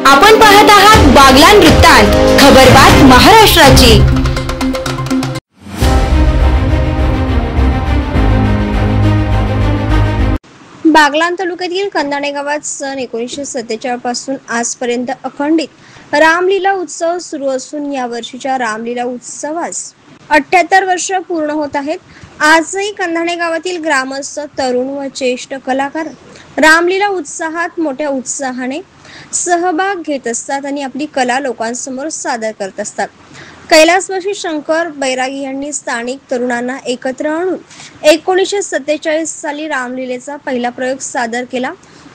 आपण पाहत आहात बागलाण वृत्तांत, खबरबात महाराष्ट्राची। बागलाण तालुक्यातील कंधाणे गावात सन 1947 पासून आजपर्यंत अखंडित रामलीला उत्सव सुरू असून या वर्षीच्या रामलीला उत्सवास 78 वर्ष पूर्ण होत आहेत। आजही कंधाणे गावातील ग्रामस्थ, तरुण व ज्येष्ठ कलाकार रामलीला उत्साहात मोठ्या उत्साहाने सहभाग घेत असतात आणि आपली कला लोकांसमोर सादर करत असतात। कैलासवासी शंकर बैरागी यांनी स्थानिक तरुणांना एकत्र आणून 1947 साली रामलीलेचा पहिला प्रयोग सादर केला।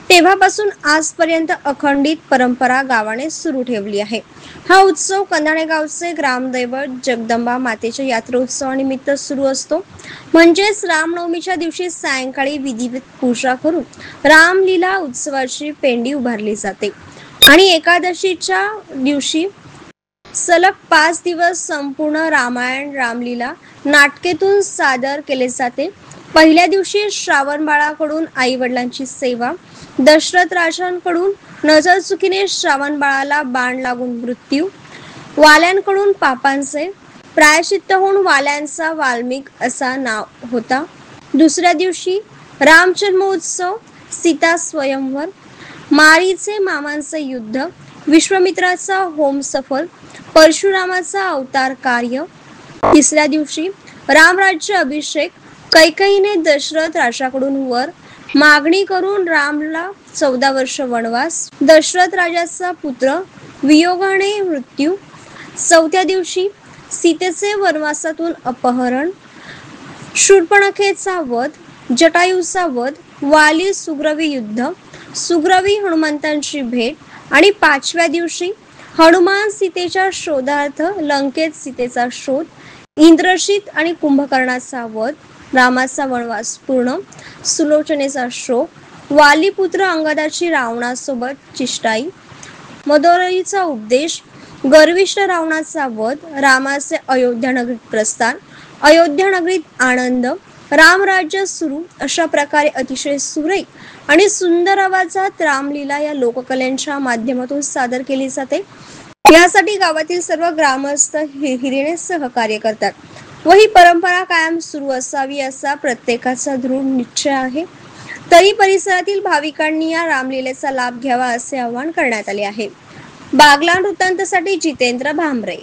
तेव्हापासून आजपर्यंत अखंडित परंपरा गावाने सुरू ठेवली आहे। हा उत्सव कंधाणे गावचे ग्रामदैवत जगदंबा मातेच्या यात्रोत्सवानिमित्त सुरू असतो। म्हणजेच रामनवमीच्या दिवशी सायंकाळी विधिवत पूजा करून रामलीला उत्सवाची पेंडी उभारली जाते आणि एकादशीच्या दिवशी सलग 5 दिवस संपूर्ण रामायण रामलीला नाटकेतून सादर केले जाते। पहिल्या दिवशी श्रावण बाळाकडून आई वडिलांची सेवा, दशरथ राजांकडून नजर चुकीने श्रावण बाळाला बाण लागून मृत्यू, वाल्यांकडून पापांचे प्रायश्चित्त होऊन वाल्यांचा वाल्मिक असा नाव होता। दुसऱ्या दिवशी रामजन्मोत्सव, सीता स्वयंवर, मारीचे मामांचे युद्ध, विश्वामित्राचा होम सफल, परशुरामाचा अवतार कार्य। तिसऱ्या दिवशी रामराज्य अभिषेक, कैकेयीने दशरथ राजाकडून वर मागणी करून रामला 14 वर्ष वनवास, दशरथ राजाचा पुत्र वियोगाने मृत्यू। चौथ्या दिवशी सीतेचे वनवासातून अपहरण, शूर्पणखेचा वध, जटायूचा वध, वाली सुग्रीव युद्ध, सुग्रीव हनुमंतांची भेट आणि 5व्या दिवशी हनुमान सीतेच्या शोधार्थ लंकेत सीतेचा शोध, इंद्रजित आणि कुंभकर्णाचा वध, रामाचा वनवास पूर्ण, सुलोचनेचा शोक, वालीपुत्र अंगदाची रावणासोबत चिष्टाई, मदोदरीचा उपदेश, गर्विष्ठ रावणाचा वध, रामाचे अयोध्या नगरीत प्रस्थान, अयोध्या नगरीत आनंद, रामराज्य सुरू। अशा प्रकारे अतिशय सुरेख आणि सुंदर आवाजात रामलीला या लोककलेच्या माध्यमातून सादर केली जाते। यासाठी गावातील सर्व ग्रामस्थ हिरीने सहकार्य करतात व ही परंपरा कायम सुरू असावी असा प्रत्येकाचा दृढ निश्चय आहे। तरी परिसरातील भाविकांनी या रामलीलेचा लाभ घ्यावा असे आवाहन करण्यात आले आहे। बागलाण वृत्तांतसाठी जितेंद्र भांबरे।